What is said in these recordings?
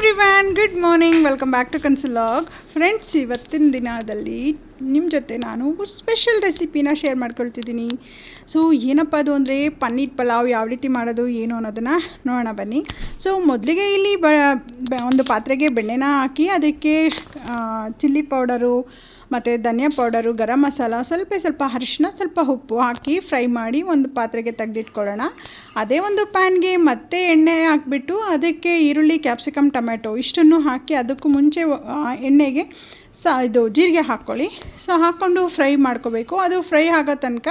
Everyone, good morning. Welcome back to ಕನ್ಸುಲಾಗ್. Friends, ಇವತ್ತಿನ ದಿನದಲ್ಲಿ ನಿಮ್ಮ ಜೊತೆ ನಾನು ಸ್ಪೆಷಲ್ ರೆಸಿಪಿನ ಶೇರ್ ಮಾಡ್ಕೊಳ್ತಿದ್ದೀನಿ. ಸೊ ಏನಪ್ಪ ಅದು ಅಂದರೆ ಪನ್ನೀರ್ ಪಲಾವ್ ಯಾವ ರೀತಿ ಮಾಡೋದು ಏನು ಅನ್ನೋದನ್ನು ನೋಡೋಣ ಬನ್ನಿ. ಸೊ ಮೊದಲಿಗೆ ಇಲ್ಲಿ ಒಂದು ಪಾತ್ರೆಗೆ ಬೆಣ್ಣೆನ ಹಾಕಿ ಅದಕ್ಕೆ ಚಿಲ್ಲಿ ಪೌಡರು ಮತ್ತು ಧನಿಯಾ ಪೌಡರು, ಗರಂ ಮಸಾಲ, ಸ್ವಲ್ಪ ಅರಿಶಿನ, ಸ್ವಲ್ಪ ಉಪ್ಪು ಹಾಕಿ ಫ್ರೈ ಮಾಡಿ ಒಂದು ಪಾತ್ರೆಗೆ ತೆಗೆದಿಟ್ಕೊಳ್ಳೋಣ. ಅದೇ ಒಂದು ಪ್ಯಾನ್ಗೆ ಮತ್ತೆ ಎಣ್ಣೆ ಹಾಕಿಬಿಟ್ಟು ಅದಕ್ಕೆ ಈರುಳ್ಳಿ, ಕ್ಯಾಪ್ಸಿಕಮ್, ಟೊಮೆಟೊ ಇಷ್ಟನ್ನು ಹಾಕಿ ಅದಕ್ಕೂ ಮುಂಚೆ ಎಣ್ಣೆಗೆ ಇದು ಜೀರಿಗೆ ಹಾಕ್ಕೊಳ್ಳಿ. ಸೊ ಹಾಕ್ಕೊಂಡು ಫ್ರೈ ಮಾಡ್ಕೋಬೇಕು. ಅದು ಫ್ರೈ ಆಗೋ ತನಕ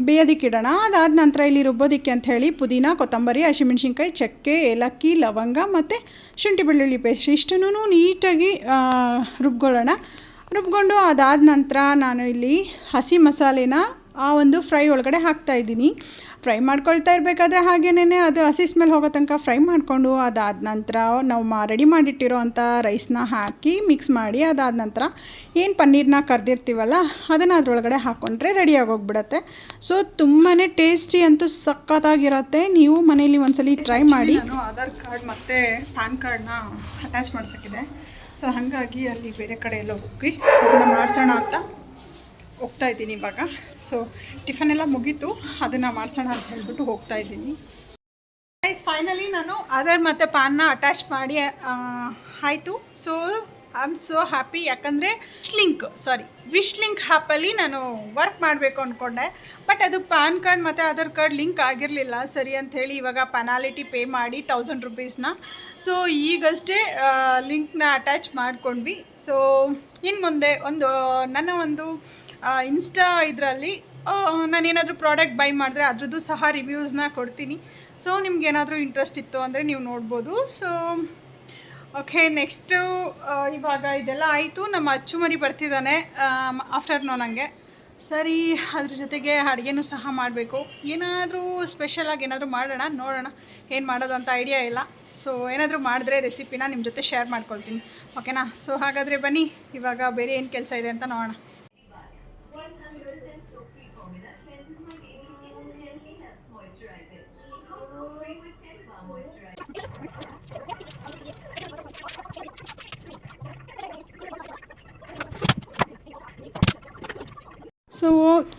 ಬೇಯೋದಕ್ಕಿಡೋಣ. ಅದಾದ ನಂತರ ಇಲ್ಲಿ ರುಬ್ಬೋದಕ್ಕೆ ಅಂಥೇಳಿ ಪುದೀನ, ಕೊತ್ತಂಬರಿ, ಹಸಿಮೆಣ್ಸಿನ್ಕಾಯಿ, ಚಕ್ಕೆ, ಏಲಕ್ಕಿ, ಲವಂಗ ಮತ್ತು ಶುಂಠಿ ಬೆಳ್ಳುಳ್ಳಿ ಪೇಸ್ಟ್ ಇಷ್ಟನ್ನು ನೀಟಾಗಿ ರುಬ್ಕೊಂಡು ಅದಾದ ನಂತರ ನಾನು ಇಲ್ಲಿ ಹಸಿ ಮಸಾಲೆನ ಆ ಒಂದು ಫ್ರೈ ಒಳಗಡೆ ಹಾಕ್ತಾಯಿದ್ದೀನಿ. ಫ್ರೈ ಮಾಡ್ಕೊಳ್ತಾ ಇರಬೇಕಾದ್ರೆ ಹಾಗೇನೇ ಅದು ಹಸಿ ಸ್ಮೆಲ್ ಹೋಗೋ ತನಕ ಫ್ರೈ ಮಾಡಿಕೊಂಡು ಅದಾದ ನಂತರ ನಾವು ರೆಡಿ ಮಾಡಿಟ್ಟಿರೋ ಅಂಥ ರೈಸ್ನ ಹಾಕಿ ಮಿಕ್ಸ್ ಮಾಡಿ ಅದಾದ ನಂತರ ಏನು ಪನ್ನೀರನ್ನ ಕರೆದಿರ್ತೀವಲ್ಲ ಅದನ್ನು ಅದರೊಳಗಡೆ ಹಾಕ್ಕೊಂಡ್ರೆ ರೆಡಿಯಾಗೋಗ್ಬಿಡತ್ತೆ. ಸೊ ತುಂಬಾ ಟೇಸ್ಟಿ ಅಂತೂ ಸಖತ್ತಾಗಿರುತ್ತೆ. ನೀವು ಮನೇಲಿ ಒಂದ್ಸಲಿ ಟ್ರೈ ಮಾಡಿ. ನಾನು ಆಧಾರ್ ಕಾರ್ಡ್ ಮತ್ತು ಪ್ಯಾನ್ ಕಾರ್ಡ್ನ ಅಟ್ಯಾಚ್ ಮಾಡ್ಸೋಕ್ಕಿದೆ. ಸೊ ಹಾಗಾಗಿ ಅಲ್ಲಿ ಬೇರೆ ಕಡೆ ಎಲ್ಲ ಹೋಗಿ ಅದನ್ನು ಮಾಡಿಸೋಣ ಅಂತ ಹೋಗ್ತಾಯಿದ್ದೀನಿ ಇವಾಗ. ಸೊ ಟಿಫನ್ ಎಲ್ಲ ಮುಗೀತು, ಅದನ್ನು ಮಾಡಿಸೋಣ ಅಂತ ಹೇಳ್ಬಿಟ್ಟು ಹೋಗ್ತಾಯಿದ್ದೀನಿ. ಫೈನಲಿ ನಾನು ಆಧಾರ್ ಮತ್ತು ಪ್ಯಾನ್ನ ಅಟ್ಯಾಚ್ ಮಾಡಿ ಆಯಿತು. So I am so happy. ಯಾಕಂದರೆ ವಿಶ್ ಲಿಂಕ್ ಆ್ಯಪಲ್ಲಿ ನಾನು ವರ್ಕ್ ಮಾಡಬೇಕು ಅಂದ್ಕೊಂಡೆ. ಬಟ್ ಅದು ಪ್ಯಾನ್ ಕಾರ್ಡ್ ಮತ್ತು ಆಧಾರ್ ಕಾರ್ಡ್ ಲಿಂಕ್ ಆಗಿರಲಿಲ್ಲ ಸರಿ ಅಂಥೇಳಿ ಇವಾಗ ಪೆನಾಲಿಟಿ ಪೇ ಮಾಡಿ 1000 ರೂಪೀಸ್ನ. ಸೊ ಈಗಷ್ಟೇ ಲಿಂಕ್ನ ಅಟ್ಯಾಚ್ ಮಾಡ್ಕೊಂಡ್ವಿ. ಸೊ ಇನ್ನು ಮುಂದೆ ನನ್ನ ಒಂದು ಇನ್ಸ್ಟಾ ಇದರಲ್ಲಿ ನಾನೇನಾದರೂ ಪ್ರಾಡಕ್ಟ್ ಬೈ ಮಾಡಿದ್ರೆ ಅದ್ರದ್ದು ಸಹ ರಿವ್ಯೂಸ್ನ ಕೊಡ್ತೀನಿ. ಸೊ ನಿಮ್ಗೇನಾದರೂ ಇಂಟ್ರೆಸ್ಟ್ ಇತ್ತು ಅಂದರೆ ನೀವು ನೋಡ್ಬೋದು. ಸೊ ಓಕೆ, ನೆಕ್ಸ್ಟು ಇವಾಗ ಇದೆಲ್ಲ ಆಯಿತು. ನಮ್ಮ ಅಚ್ಚುಮರಿ ಬರ್ತಿದ್ದಾನೆ ಆಫ್ಟರ್ನೂನಂಗೆ. ಸರಿ, ಅದ್ರ ಜೊತೆಗೆ ಅಡುಗೆನೂ ಸಹ ಮಾಡಬೇಕು. ಏನಾದರೂ ಸ್ಪೆಷಲಾಗಿ ಏನಾದರೂ ನೋಡೋಣ. ಏನು ಮಾಡೋದು ಅಂತ ಐಡಿಯಾ ಇಲ್ಲ. ಸೊ ಏನಾದರೂ ಮಾಡಿದ್ರೆ ರೆಸಿಪಿನ ನಿಮ್ಮ ಜೊತೆ ಶೇರ್ ಮಾಡ್ಕೊಳ್ತೀನಿ, ಓಕೆನಾ? ಸೊ ಹಾಗಾದರೆ ಬನ್ನಿ, ಇವಾಗ ಬೇರೆ ಏನು ಕೆಲಸ ಇದೆ ಅಂತ ನೋಡೋಣ. ಸೊ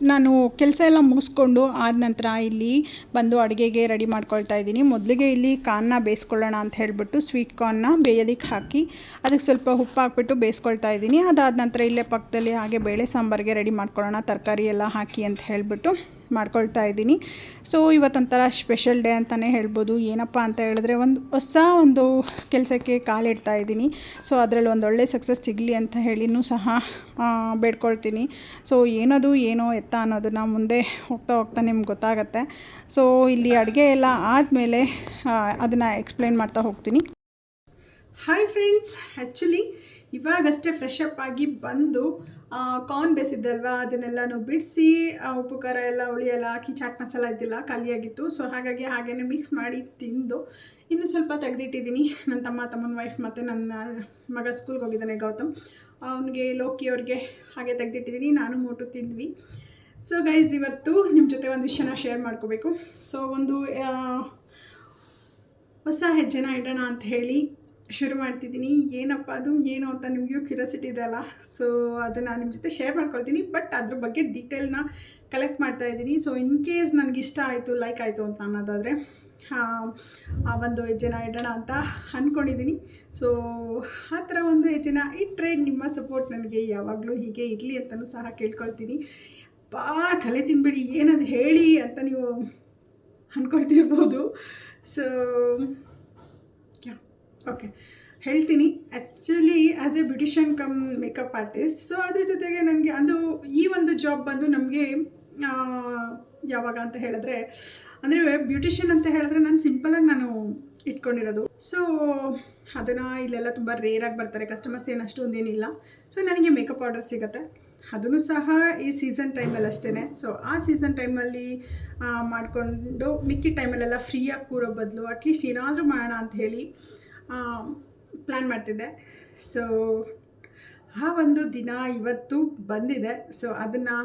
ನಾನು ಕೆಲಸ ಎಲ್ಲ ಮುಗಿಸ್ಕೊಂಡು ಆದ ನಂತರ ಇಲ್ಲಿ ಬಂದು ಅಡುಗೆಗೆ ರೆಡಿ ಮಾಡ್ಕೊಳ್ತಾ ಇದ್ದೀನಿ. ಮೊದಲಿಗೆ ಇಲ್ಲಿ ಕಾರ್ನ್ನ ಬೇಯಿಸ್ಕೊಳ್ಳೋಣ ಅಂತ ಹೇಳಿಬಿಟ್ಟು ಸ್ವೀಟ್ ಕಾರ್ನ್ನ ಬೇಯೋದಕ್ಕೆ ಹಾಕಿ ಅದಕ್ಕೆ ಸ್ವಲ್ಪ ಉಪ್ಪು ಹಾಕ್ಬಿಟ್ಟು ಬೇಯಿಸ್ಕೊಳ್ತಾ ಇದ್ದೀನಿ. ಅದಾದ ನಂತರ ಇಲ್ಲೇ ಪಕ್ಕದಲ್ಲಿ ಹಾಗೆ ಬೇಳೆ ಸಾಂಬಾರಿಗೆ ರೆಡಿ ಮಾಡ್ಕೊಳ್ಳೋಣ ತರಕಾರಿ ಎಲ್ಲ ಹಾಕಿ ಅಂತ ಹೇಳಿಬಿಟ್ಟು ಮಾಡ್ಕೊಳ್ತಾ ಇದ್ದೀನಿ. ಸೊ ಇವತ್ತೊಂಥರ ಸ್ಪೆಷಲ್ ಡೇ ಅಂತಲೇ ಹೇಳ್ಬೋದು. ಏನಪ್ಪ ಅಂತ ಹೇಳಿದ್ರೆ ಹೊಸ ಕೆಲಸಕ್ಕೆ ಕಾಲಿಡ್ತಾ ಇದ್ದೀನಿ. ಸೊ ಅದರಲ್ಲಿ ಒಳ್ಳೆ ಸಕ್ಸಸ್ ಸಿಗಲಿ ಅಂತ ಹೇಳಿನೂ ಸಹ ಬೇಡ್ಕೊಳ್ತೀನಿ. ಸೊ ಏನೋ ಎತ್ತ ಅನ್ನೋದನ್ನು ಮುಂದೆ ಹೋಗ್ತಾ ನಿಮ್ಗೆ ಗೊತ್ತಾಗತ್ತೆ. ಸೊ ಇಲ್ಲಿ ಅಡುಗೆ ಎಲ್ಲ ಆದಮೇಲೆ ಅದನ್ನು ಎಕ್ಸ್ಪ್ಲೇನ್ ಮಾಡ್ತಾ ಹೋಗ್ತೀನಿ. ಹಾಯ್ ಫ್ರೆಂಡ್ಸ್, ಆ್ಯಕ್ಚುಲಿ ಇವಾಗಷ್ಟೇ ಫ್ರೆಶ್ ಅಪ್ ಆಗಿ ಬಂದು ಕಾರ್ನ್ ಬೇಯಿಸಿದ್ದಲ್ವ ಅದನ್ನೆಲ್ಲನೂ ಬಿಡಿಸಿ ಉಪ್ಪು ಖಾರ ಎಲ್ಲ ಹುಳಿ ಎಲ್ಲ ಹಾಕಿ ಚಾಟ್ ಮಸಾಲ ಇದ್ದಿಲ್ಲ, ಖಾಲಿಯಾಗಿತ್ತು. ಸೊ ಹಾಗಾಗಿ ಹಾಗೇ ಮಿಕ್ಸ್ ಮಾಡಿ ತಿಂದು ಇನ್ನೂ ಸ್ವಲ್ಪ ತೆಗೆದಿಟ್ಟಿದ್ದೀನಿ. ನನ್ನ ತಮ್ಮನ ವೈಫ್ ಮತ್ತು ನನ್ನ ಮಗ ಸ್ಕೂಲ್ಗೆ ಹೋಗಿದ್ದಾನೆ ಗೌತಮ್, ಅವನಿಗೆ ಲೋಕಿ ಅವ್ರಿಗೆ ಹಾಗೆ ತೆಗೆದಿಟ್ಟಿದ್ದೀನಿ. ನಾನು ಮೋಟು ತಿಂದ್ವಿ. ಸೊ ಗೈಸ್, ಇವತ್ತು ನಿಮ್ಮ ಜೊತೆ ಒಂದು ವಿಷಯನ ಶೇರ್ ಮಾಡ್ಕೋಬೇಕು. ಸೊ ಹೊಸ ಹೆಜ್ಜೆನ ಇಡೋಣ ಅಂತ ಹೇಳಿ ಶುರು ಮಾಡ್ತಿದ್ದೀನಿ. ಏನಪ್ಪ ಅದು ಏನು ಅಂತ ನಿಮಗೂ ಕ್ಯೂರಿಯಾಸಿಟಿ ಇದೆ ಅಲ್ಲ. ಸೊ ಅದನ್ನು ನಿಮ್ಮ ಜೊತೆ ಶೇರ್ ಮಾಡ್ಕೊಳ್ತೀನಿ. ಬಟ್ ಅದ್ರ ಬಗ್ಗೆ ಡೀಟೇಲ್ನ ಕಲೆಕ್ಟ್ ಮಾಡ್ತಾಯಿದ್ದೀನಿ. ಸೊ ಇನ್ ಕೇಸ್ ನನಗೆ ಇಷ್ಟ ಆಯಿತು, ಲೈಕ್ ಆಯಿತು ಅಂತ ಅನ್ನೋದಾದರೆ ಆ ಒಂದು ಹೆಜ್ಜೆನ ಇಡೋಣ ಅಂತ ಅಂದ್ಕೊಂಡಿದ್ದೀನಿ. ಸೊ ಆ ಥರ ಒಂದು ಹೆಜ್ಜೆನ ಇಟ್ಟರೆ ನಿಮ್ಮ ಸಪೋರ್ಟ್ ನನಗೆ ಯಾವಾಗಲೂ ಹೀಗೆ ಇರಲಿ ಅಂತಲೂ ಸಹ ಕೇಳ್ಕೊಳ್ತೀನಿ. ತಲೆ ತಿನ್ಬೇಡಿ, ಏನದು ಹೇಳಿ ಅಂತ ನೀವು ಅಂದ್ಕೊಳ್ತಿರ್ಬೋದು. ಸೊ ಓಕೆ, ಹೇಳ್ತೀನಿ. Actually as A beautician come makeup artist. So ಅದ್ರ ಜೊತೆಗೆ ನನಗೆ ಈ ಒಂದು ಜಾಬ್ ಬಂದು ನಮಗೆ ಯಾವಾಗ ಅಂತ ಹೇಳಿದ್ರೆ, ಅಂದರೆ ಬ್ಯೂಟಿಷಿಯನ್ ಅಂತ ಹೇಳಿದ್ರೆ ನಾನು ಸಿಂಪಲಾಗಿ ನಾನು ಇಟ್ಕೊಂಡಿರೋದು. ಸೊ ಅದನ್ನು ಇಲ್ಲೆಲ್ಲ ತುಂಬ ರೇರಾಗಿ ಬರ್ತಾರೆ ಕಸ್ಟಮರ್ಸ್, ಏನು ಅಷ್ಟೊಂದೇನಿಲ್ಲ. ಸೊ ನನಗೆ ಮೇಕಪ್ ಆರ್ಡರ್ ಸಿಗುತ್ತೆ, ಅದನ್ನು ಸಹ ಈ ಸೀಸನ್ ಟೈಮಲ್ಲಿ ಅಷ್ಟೇ. ಸೊ ಆ ಸೀಸನ್ ಟೈಮಲ್ಲಿ ಮಾಡಿಕೊಂಡು ಮಿಕ್ಕಿ ಟೈಮಲ್ಲೆಲ್ಲ ಫ್ರೀಯಾಗಿ ಕೂರೋ ಬದಲು ಅಟ್ಲೀಸ್ಟ್ ಏನಾದರೂ ಮಾಡೋಣ ಅಂತ ಹೇಳಿ ಪ್ಲ್ಯಾನ್ ಮಾಡ್ತಿದ್ದೆ. ಸೊ ಆ ಒಂದು ದಿನ ಇವತ್ತು ಬಂದಿದೆ. ಸೊ ಅದನ್ನು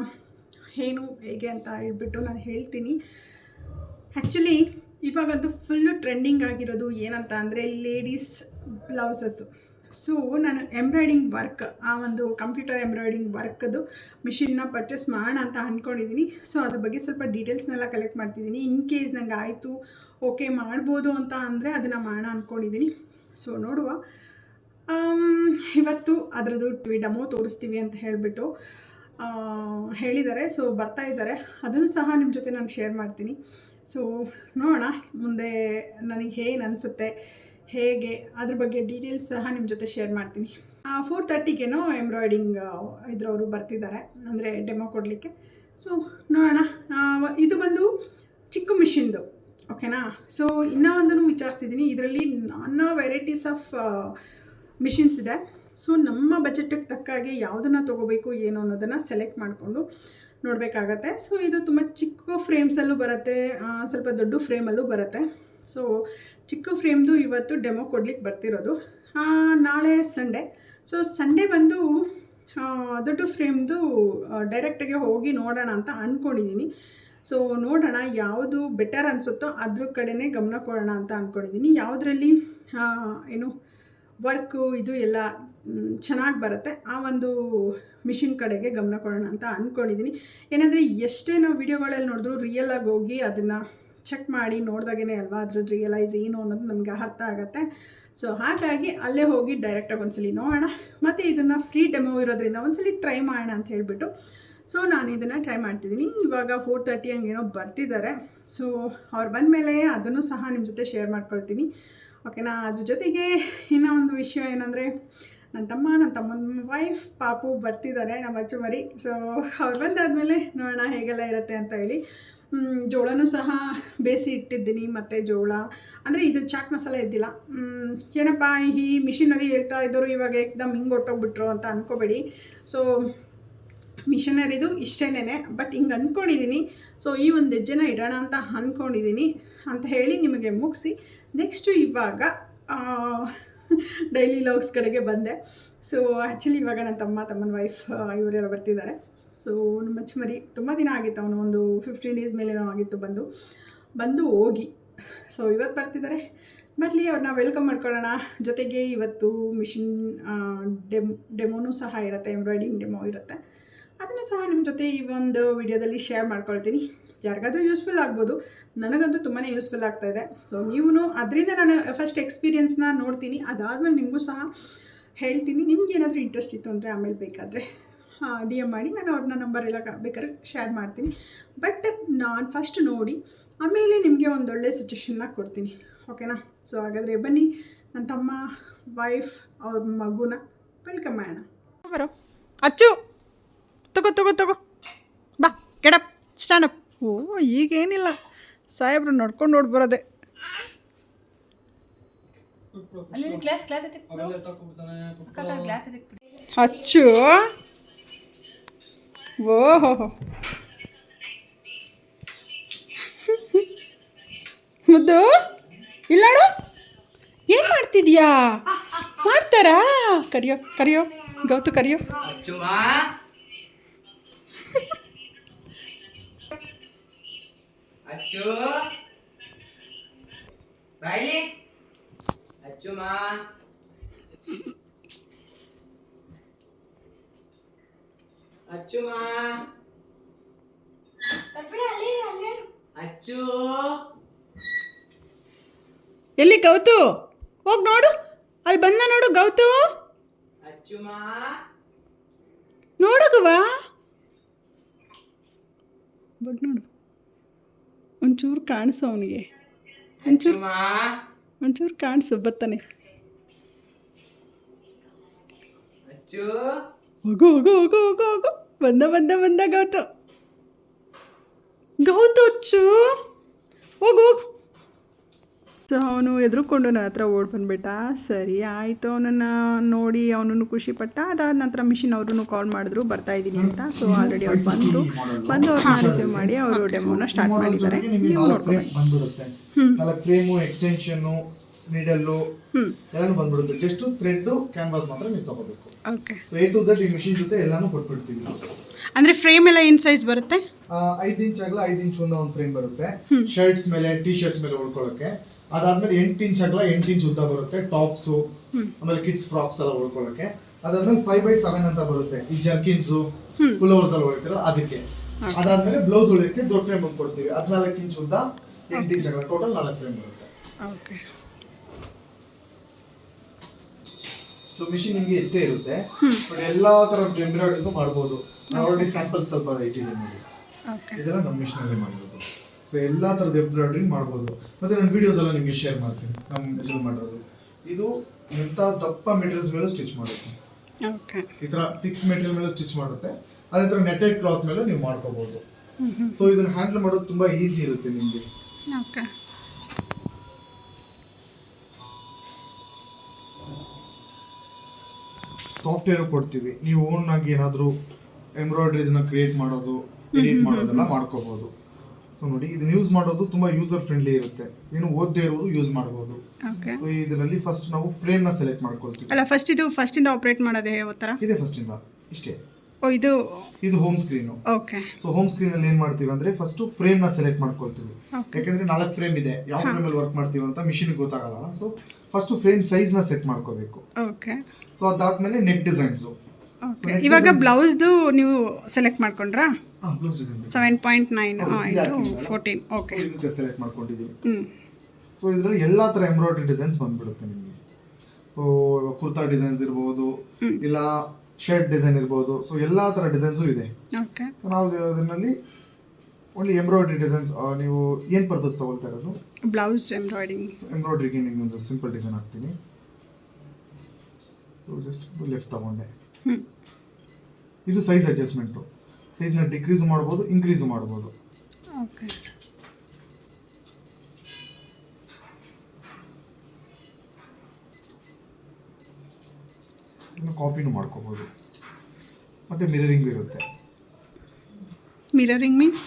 ಹೇಗೆ ಅಂತ ಹೇಳ್ಬಿಟ್ಟು ನಾನು ಹೇಳ್ತೀನಿ. ಆ್ಯಕ್ಚುಲಿ ಇವಾಗಂತೂ ಫುಲ್ಲು ಟ್ರೆಂಡಿಂಗ್ ಆಗಿರೋದು ಏನಂತ ಅಂದರೆ ಲೇಡೀಸ್ ಬ್ಲೌಸಸ್ಸು. ಸೊ ನಾನು ಎಂಬ್ರಾಯ್ಡಿಂಗ್ ವರ್ಕ್, ಆ ಒಂದು ಕಂಪ್ಯೂಟರ್ ಎಂಬ್ರಾಯ್ಡಿಂಗ್ ವರ್ಕ್ದು ಮಿಷಿನ್ನ ಪರ್ಚೇಸ್ ಮಾಡೋಣ ಅಂತ ಅಂದ್ಕೊಂಡಿದ್ದೀನಿ. ಸೊ ಅದ್ರ ಬಗ್ಗೆ ಸ್ವಲ್ಪ ಡೀಟೇಲ್ಸ್ನೆಲ್ಲ ಕಲೆಕ್ಟ್ ಮಾಡ್ತಿದ್ದೀನಿ. ಇನ್ ಕೇಸ್ ನಂಗೆ ಆಯಿತು ಓಕೆ ಮಾಡ್ಬೋದು ಅಂತ ಅಂದರೆ ಅದನ್ನು ಮಾಡೋಣ ಅಂದ್ಕೊಂಡಿದ್ದೀನಿ. ಸೊ ನೋಡುವ. ಇವತ್ತು ಅದರದ್ದು ಡೆಮೋ ತೋರಿಸ್ತೀವಿ ಅಂತ ಹೇಳಿಬಿಟ್ಟು ಹೇಳಿದ್ದಾರೆ. ಸೊ ಬರ್ತಾ ಇದ್ದಾರೆ, ಅದನ್ನು ಸಹ ನಿಮ್ಮ ಜೊತೆ ನಾನು ಶೇರ್ ಮಾಡ್ತೀನಿ. ಸೊ ನೋಡೋಣ ಮುಂದೆ ನನಗೆ ಏನು ಅನಿಸುತ್ತೆ, ಹೇಗೆ ಅದ್ರ ಬಗ್ಗೆ ಡೀಟೇಲ್ಸ್ ಸಹ ನಿಮ್ಮ ಜೊತೆ ಶೇರ್ ಮಾಡ್ತೀನಿ. 4:30ಗೇನೋ ಎಂಬ್ರಾಯ್ಡಿಂಗ್ ಇದ್ರವರು ಬರ್ತಿದ್ದಾರೆ, ಅಂದರೆ ಡೆಮೋ ಕೊಡಲಿಕ್ಕೆ. ಸೊ ನೋಡೋಣ. ಇದು ಬಂದು ಚಿಕ್ಕ ಮಿಷಿನ್ದು, ಓಕೆನಾ. ಸೊ ಇನ್ನೂ ಒಂದನ್ನು ವಿಚಾರಿಸ್ತಿದ್ದೀನಿ, ಇದರಲ್ಲಿ ನಾನಾ ವೆರೈಟೀಸ್ ಆಫ್ ಮಿಷಿನ್ಸ್ ಇದೆ. ಸೊ ನಮ್ಮ ಬಜೆಟಿಗೆ ತಕ್ಕಾಗೆ ಯಾವುದನ್ನು ತೊಗೋಬೇಕು ಏನು ಅನ್ನೋದನ್ನು ಸೆಲೆಕ್ಟ್ ಮಾಡಿಕೊಂಡು ನೋಡಬೇಕಾಗತ್ತೆ. ಸೊ ಇದು ತುಂಬ ಚಿಕ್ಕ ಫ್ರೇಮ್ಸಲ್ಲೂ ಬರುತ್ತೆ, ಸ್ವಲ್ಪ ದೊಡ್ಡ ಫ್ರೇಮಲ್ಲೂ ಬರುತ್ತೆ. ಸೊ ಚಿಕ್ಕ ಫ್ರೇಮ್ದು ಇವತ್ತು ಡೆಮೋ ಕೊಡ್ಲಿಕ್ಕೆ ಬರ್ತಿರೋದು. ನಾಳೆ ಸಂಡೇ. ಸೊ ಸಂಡೇ ಬಂದು ದೊಡ್ಡ ಫ್ರೇಮ್ದು ಡೈರೆಕ್ಟಾಗಿ ಹೋಗಿ ನೋಡೋಣ ಅಂತ ಅಂದ್ಕೊಂಡಿದ್ದೀನಿ. ಸೊ ನೋಡೋಣ ಯಾವುದು ಬೆಟರ್ ಅನಿಸುತ್ತೋ ಅದ್ರ ಕಡೆನೇ ಗಮನ ಕೊಡೋಣ ಅಂತ ಅಂದ್ಕೊಂಡಿದ್ದೀನಿ. ಯಾವುದರಲ್ಲಿ ಏನು ವರ್ಕು ಇದು ಎಲ್ಲ ಚೆನ್ನಾಗಿ ಬರುತ್ತೆ ಆ ಒಂದು ಮಿಷಿನ್ ಕಡೆಗೆ ಗಮನ ಕೊಡೋಣ ಅಂತ ಅಂದ್ಕೊಂಡಿದ್ದೀನಿ. ಏನಂದರೆ ಎಷ್ಟೇ ನಾವು ವಿಡಿಯೋಗಳಲ್ಲಿ ನೋಡಿದ್ರು ರಿಯಲಾಗಿ ಹೋಗಿ ಅದನ್ನು ಚೆಕ್ ಮಾಡಿ ನೋಡಿದಾಗೇ ಅಲ್ವಾ ಅದ್ರದ್ದು ರಿಯಲೈಸ್ ಏನು ಅನ್ನೋದು ನಮಗೆ ಅರ್ಥ ಆಗುತ್ತೆ. ಸೊ ಹಾಗಾಗಿ ಅಲ್ಲೇ ಹೋಗಿ ಡೈರೆಕ್ಟಾಗಿ ಒಂದ್ಸಲಿ ನೋಡೋಣ, ಮತ್ತು ಇದನ್ನು ಫ್ರೀ ಡೆಮೋ ಇರೋದ್ರಿಂದ ಒಂದ್ಸಲಿ ಟ್ರೈ ಮಾಡೋಣ ಅಂತ ಹೇಳಿಬಿಟ್ಟು ಸೊ ನಾನು ಇದನ್ನು ಟ್ರೈ ಮಾಡ್ತಿದ್ದೀನಿ. ಇವಾಗ 4:30 ಹಂಗೇನೋ ಬರ್ತಿದ್ದಾರೆ. ಸೊ ಅವ್ರು ಬಂದಮೇಲೆ ಅದನ್ನು ಸಹ ನಿಮ್ಮ ಜೊತೆ ಶೇರ್ ಮಾಡ್ಕೊಳ್ತೀನಿ, ಓಕೆನಾ. ಅದ್ರ ಜೊತೆಗೆ ಇನ್ನೂ ಒಂದು ವಿಷಯ ಏನಂದರೆ ನನ್ನ ತಮ್ಮನ ವೈಫ್ ಪಾಪು ಬರ್ತಿದ್ದಾರೆ, ನಮ್ಮ ಅಚ್ಚುಮರಿ. ಸೊ ಅವ್ರು ಬಂದಾದಮೇಲೆ ನೋಡೋಣ ಹೇಗೆಲ್ಲ ಇರುತ್ತೆ ಅಂತ ಹೇಳಿ. ಜೋಳನೂ ಸಹ ಬೇಯಿಸಿ ಇಟ್ಟಿದ್ದೀನಿ, ಮತ್ತು ಜೋಳ ಅಂದರೆ ಇದು ಚಾಟ್ ಮಸಾಲೆ ಇದ್ದಿಲ್ಲ. ಏನಪ್ಪ ಈ ಮಿಷಿನರಿ ಹೇಳ್ತಾ ಇದ್ದರು ಇವಾಗ ಏಕ್ದಮ್ ಹಿಂಗೆ ಹೊಟ್ಟೋಗ್ಬಿಟ್ರು ಅಂತ ಅಂದ್ಕೋಬೇಡಿ. ಸೊ ಮಿಷನರಿದು ಇಷ್ಟೇನೇ, ಬಟ್ ಹಿಂಗೆ ಅಂದ್ಕೊಂಡಿದ್ದೀನಿ. ಸೊ ಈ ಒಂದು ಹೆಜ್ಜೆನ ಇಡೋಣ ಅಂತ ಅಂದ್ಕೊಂಡಿದ್ದೀನಿ ಅಂತ ಹೇಳಿ ನಿಮಗೆ ಮುಗಿಸಿ ನೆಕ್ಸ್ಟು ಇವಾಗ ಡೈಲಿ ಲಾಗ್ಸ್ ಕಡೆಗೆ ಬಂದೆ. ಸೊ ಆ್ಯಕ್ಚುಲಿ ಇವಾಗ ನನ್ನ ತಮ್ಮನ ವೈಫ್ ಇವರೆಲ್ಲ ಬರ್ತಿದ್ದಾರೆ. ಸೊ ನಮ್ಮ ಮರಿ ತುಂಬ ದಿನ ಆಗಿತ್ತು, ಅವನು ಒಂದು 15 ಡೇಸ್ ಮೇಲೇನೋ ಆಗಿತ್ತು ಬಂದು ಹೋಗಿ. ಸೊ ಇವತ್ತು ಬರ್ತಿದ್ದಾರೆ, ಬರಲಿ ಅವ್ರನ್ನ ವೆಲ್ಕಮ್ ಮಾಡ್ಕೊಳ್ಳೋಣ. ಜೊತೆಗೆ ಇವತ್ತು ಮಿಷಿನ್ ಡೆಮೋನೂ ಸಹ ಇರುತ್ತೆ, ಎಂಬ್ರಾಯ್ಡಿಂಗ್ ಡೆಮೋ ಇರುತ್ತೆ. ಅದನ್ನು ಸಹ ನಿಮ್ಮ ಜೊತೆ ಈ ಒಂದು ವಿಡಿಯೋದಲ್ಲಿ ಶೇರ್ ಮಾಡ್ಕೊಳ್ತೀನಿ. ಯಾರಿಗಾದ್ರೂ ಯೂಸ್ಫುಲ್ ಆಗ್ಬೋದು, ನನಗಂತೂ ತುಂಬಾ ಯೂಸ್ಫುಲ್ ಆಗ್ತಾಯಿದೆ. ಸೊ ನೀವು ಅದರಿಂದ ನಾನು ಫಸ್ಟ್ ಎಕ್ಸ್ಪೀರಿಯೆನ್ಸ್ನ ನೋಡ್ತೀನಿ, ಅದಾದಮೇಲೆ ನಿಮಗೂ ಸಹ ಹೇಳ್ತೀನಿ. ನಿಮ್ಗೆ ಏನಾದರೂ ಇಂಟ್ರೆಸ್ಟ್ ಇತ್ತು ಅಂದರೆ ಆಮೇಲೆ ಬೇಕಾದರೆ DM ಮಾಡಿ, ನಾನು ಅವ್ರನ್ನ ನಂಬರ್ ಎಲ್ಲ ಬೇಕಾದ್ರೆ ಶೇರ್ ಮಾಡ್ತೀನಿ. ಬಟ್ ನಾನು ಫಸ್ಟ್ ನೋಡಿ ಆಮೇಲೆ ನಿಮಗೆ ಒಂದೊಳ್ಳೆ ಸಜೆಷನ್ನ ಕೊಡ್ತೀನಿ, ಓಕೆನಾ. ಸೊ ಹಾಗಾದರೆ ಬನ್ನಿ ನನ್ನ ತಮ್ಮ ವೈಫ್ ಅವ್ರ ಮಗುನ ವೆಲ್ಕಮ್ ಮಾಡೋಣ. ಬರೋ ಅಚ್ಚು, ತಗೋ ಬಾ, ಗೆಡಪ್, ಸ್ಟ್ಯಾಂಡಪ್. ಓ ಈಗೇನಿಲ್ಲ, ಸಾಹೇಬ್ರು ನೋಡ್ಕೊಂಡು ಬರೋದೆ. ಅಚ್ಚು, ಓಹೋ ಮುದ್ದು ಇಲ್ಲಾಡು, ಏನು ಮಾಡ್ತಿದ್ಯಾ? ಮಾಡ್ತಾರಾ? ಕರಿಯೋ ಗೌತು, ಕರಿಯೋ. ಅಚ್ಚು ಬಾಯ್ಲಿ, ಅಚ್ಚುಮಾ, ಅಚ್ಚುಮಾ, ಅಚ್ಚು. ಎಲ್ಲಿ ಗೌತು? ಹೋಗಿ ನೋಡು, ಅಲ್ಲಿ ಬಂದ ನೋಡು ಗೌತು. ಅಚ್ಚುಮಾ, ನೋಡಗುವಾ, ಬಗ್ ನೋಡು. ಒಂಚೂರು ಕಾಣಿಸು ಅವನಿಗೆ, ಒಂಚೂರು ಕಾಣಿಸು, ಬತ್ತಾನೆ. ಅಚ್ಚು, ಹೋಗು. ಬಂದ ಗೌತು ಅಚ್ಚು, ಹೋಗು. ಸೊ ಅವನು ಎದುರುಕೊಂಡು ನನ್ನ ಹತ್ರ ಓಡಿ ಬಂದುಬಿಟ್ಟ. ಸರಿ ಆಯಿತು, ಅವನನ್ನು ನೋಡಿ ಅವನನ್ನು ಖುಷಿಪಟ್ಟ. ಅದಾದ ನಂತರ ಮಿಷಿನ್ ಅವ್ರೂ ಕಾಲ್ ಮಾಡಿದ್ರು ಬರ್ತಾಯಿದ್ದೀನಿ ಅಂತ. ಸೊ ಆಲ್ರೆಡಿ ಅವ್ರು ಬಂದು ಅವ್ರನ್ನ ರಿಸೀವ್ ಮಾಡಿ ಅವರು ಡೆಮೋನ ಸ್ಟಾರ್ಟ್ ಮಾಡಿದ್ದಾರೆ. ನೀವು ನೋಡ್ಕೊಂಡು ಫ್ರೇಮು ಎಕ್ಸ್ಟೆನ್ಷನ್ನು ನೀಡಲ್ಲು ಹ್ಞೂ ಎಲ್ಲಾನು ಬಂದ್ಬಿಡುತ್ತೆ. ಜಸ್ಟ್ ಥ್ರೆಡ್ ಕ್ಯಾನ್ವಾಸ್ ಮಾತ್ರ ನೀವು ತಗೋಬೇಕು. Okay. So A to Z ಈ ಮಿಷಿನ್ ಜೊತೆ ಎಲ್ಲಾನು ಕೊಟ್ಬಿಡ್ತೀವಿ. ಅಂದರೆ ಫ್ರೇಮ್ ಎಲ್ಲ ಏನು ಸೈಜ್ ಬರುತ್ತೆ? 5 ಇಂಚ್ ಅಗಲ 5 ಇಂಚ್ ಒಂದು ಫ್ರೇಮ್ ಬರುತ್ತೆ. ಶರ್ಟ್ಸ್ ಮೇಲೆ ಟಿ ಶರ್ಟ್ಸ್ ಮೇಲೆ ಉಳ್ಕೊಳ್ಳೋಕೆ. ಅದಾದ್ಮೇಲೆ 8 ಇಂಚ್ ಅಗಲ 8 ಇಂಚ್ ಉದ್ದ ಬರುತ್ತೆ ಟಾಪ್ಸ್, ಆಮೇಲೆ ಕಿಡ್ಸ್ ಫ್ರಾಕ್ಸ್ ಎಲ್ಲ ಉಳ್ಕೊಳ್ಳೋಕೆ. ಅದಾದ್ಮೇಲೆ 5x7 ಅಂತ ಬರುತ್ತೆ ಈ ಜರ್ಕಿನ್ಸ್ ಪುಲೋವರ್ಸ್ ಎಲ್ಲ ಹೊಡಿತೀರಲ್ಲ ಅದಕ್ಕೆ. ಅದಾದ್ಮೇಲೆ ಬ್ಲೌಸ್ ಹೊಡಿಯೋಕೆ ದೊಡ್ಡ ಫ್ರೇಮ್ ಒಂದು ಕೊಡ್ತೀವಿ 14 ಇಂಚ್ ಉದ್ದ 8 ಇಂಚ್ ಅಗಲ, ಟೋಟಲ್ 4 ಫ್ರೇಮ್ ಬರುತ್ತೆ. ಓಕೆ. ಸೊ ಮಿಷಿನ್ ನಿಮಗೆ ಇಷ್ಟೇ ಇರುತ್ತೆ, ಬಟ್ ಎಲ್ಲಾ ತರ ಎಂಬ್ರಾಯ್ಡರೀಸ್ ಮಾಡ್ಬೋದು. ನಾನು ಆಲ್ರೆಡಿ ಸ್ಯಾಂಪಲ್ಸ್ ಸ್ವಲ್ಪ ಇಟ್ಟಿದ್ದೀನಿ ನೋಡಿ. ಇದೆಲ್ಲ ನಮ್ಮ ಮಿಷಿನ್ ಅಲ್ಲೇ ಮಾಡಿರೋದು. ಸೊ ಎಲ್ಲಾ ತರದ ಎಂಬ್ರಾಯ್ಡರಿ ಮಾಡ್ಬೋದು. ಮತ್ತೆ ನನ್ನ ವಿಡಿಯೋಸ್ ಎಲ್ಲ ನಿಮಗೆ ಶೇರ್ ಮಾಡ್ತೀನಿ ನಮ್ಮ ಇದ್ರಲ್ಲಿ ಮಾಡಿರೋದು. ಇದು ಎಂತ ದಪ್ಪ ಮೆಟೀರಿಯಲ್ಸ್ ಮೇಲೆ ಸ್ಟಿಚ್ ಮಾಡುತ್ತೆ. ಓಕೆ. ಈ ತರ ಥಿಕ್ ಮೆಟೀರಿಯಲ್ ಮೇಲೆ ಸ್ಟಿಚ್ ಮಾಡುತ್ತೆ. ಅದೇ ತರ ನೆಟೆಡ್ ಕ್ಲಾತ್ ಮೇಲೆ ನೀವು ಮಾಡ್ಕೋಬಹುದು. ಸೊ ಇದನ್ನ ಹ್ಯಾಂಡಲ್ ಮಾಡೋದು ತುಂಬಾ ಈಸಿ ಇರುತ್ತೆ ನಿಮಗೆ. ಓಕೆ. ಸಾಫ್ಟ್ವೇರ್ ಕೊಡ್ತೀವಿ, ನೀವು ಓನ್ ಆಗಿ ಏನಾದರೂ ಎಂಬ್ರಾಯ್ಡರೀಸ್ ನ ಕ್ರಿಯೇಟ್ ಮಾಡೋದು, ಎಡಿಟ್ ಮಾಡೋದೆಲ್ಲ ಮಾಡ್ಕೋಬಹುದು. ಸೊ ನೋಡಿ ಇದನ್ನ ಯೂಸ್ ಮಾಡೋದು ತುಂಬಾ ಯೂಸರ್ ಫ್ರೆಂಡ್ಲಿ ಇರುತ್ತೆ. ಏನು ಓದದೇ ಇರೋರು ಯೂಸ್ ಮಾಡಬಹುದು. ಓಕೆ. ಸೊ ಇದರಲ್ಲಿ ಫಸ್ಟ್ ನಾವು ಫ್ರೇಮ್ ನ ಸೆಲೆಕ್ಟ್ ಮಾಡ್ಕೊಳ್ತೀವಿ. ಅಲ್ಲ ಫಸ್ಟ್ ಇಂದ ಆಪರೇಟ್ ಮಾಡೋದೇ ಯಾವ ಥರ? ಇದೆ ಫಸ್ಟ್ ಇಂದ ಇಷ್ಟೇ. ಓ ಇದು home screen. Okay. So home screen ಅಲ್ಲಿ ಏನ್ ಮಾಡ್ತೀವಿ ಅಂದ್ರೆ ಫಸ್ಟ್ ಫ್ರೇಮ್ ನ ಸೆಲೆಕ್ಟ್ ಮಾಡ್ಕೊಳ್ತೀವಿ. ಯಾಕಂದ್ರೆ 4 ಫ್ರೇಮ್ ಇದೆ, ಯಾವ ಫ್ರೇಮ್ ಅಲ್ಲಿ ವರ್ಕ್ ಮಾಡ್ತೀವಿ ಅಂತ ಮಿಷಿನ್ ಗೊತ್ತಾಗಲ್ಲ. ಸೊ ಫಸ್ಟ್ ಫ್ರೇಮ್ ಸೈಜ್ ನ ಸೆಟ್ ಮಾಡ್ಕೋಬೇಕು. ಓಕೆ. ಸೊ ಅದಾದ್ಮೇಲೆ ನೆಕ್ ಡಿಸೈನ್ಸ್. ಓಕೆ. ಇವಾಗ ಬ್ಲೌಸ್ದು ನೀವು ಸೆಲೆಕ್ಟ್ ಮಾಡ್ಕೊಂಡ್ರಾ? Blouse design 7.9 14. ಓಕೆ. ಇದು ಸೆಲೆಕ್ಟ್ ಮಾಡ್ಕೊಂಡಿದ್ದೀವಿ. ಹ್ಮ್. ಸೊ ಇದರಲ್ಲಿ ಎಲ್ಲಾ ತರ ಎಂಬ್ರಾಯ್ಡರಿ ಡಿಸೈನ್ಸ್ ಬಂದ್ಬಿಡುತ್ತೆ ನಿಮಗೆ. ಸೊ ಕುರ್ತಾ ಡಿಸೈನ್ಸ್ ಇರಬಹುದು, ಇಲ್ಲ ಶರ್ಟ್ ಡಿಸೈನ್ ಇರಬಹುದು. ಸೊ ಎಲ್ಲಾ ತರ ಡಿಸೈನ್ಸ್ ಇದೆ. ಓಕೆ. ನಾವು ಅದರಲ್ಲಿ ಓನ್ಲಿ ಎಂಬ್ರಾಯ್ಡರಿ ಡಿಸೈನ್ಸ್. ನೀವು ಏನ್ ಪರ್ಪಸ್ ತಗೊಳ್ತಾ ಇರೋದು? Blouse embroidering. ಎಂಬ್ರಾಯ್ಡರಿಗೆ ನಿಮಗೆ ಒಂದು ಸಿಂಪಲ್ ಡಿಸೈನ್ ಹಾಕ್ತೀನಿ. ಸೊ ಜಸ್ಟ್ ಲೆಫ್ಟ್ ತಗೊಂಡೆ. ಇದು ಸೈಜ್ ಅಡ್ಜಸ್ಟ್ಮೆಂಟು. ಸೈಜ್ನ ಡಿಕ್ರೀಸ್ ಮಾಡ್ಬೋದು, ಇನ್ಕ್ರೀಸ್ ಮಾಡ್ಬೋದು. ಓಕೆ. ಕಾಪಿನೂ ಮಾಡ್ಕೋಬೋದು. ಮತ್ತೆ ಮಿರರಿಂಗ್ ಇರುತ್ತೆ. ಮಿರರಿಂಗ್ ಮೀನ್ಸ್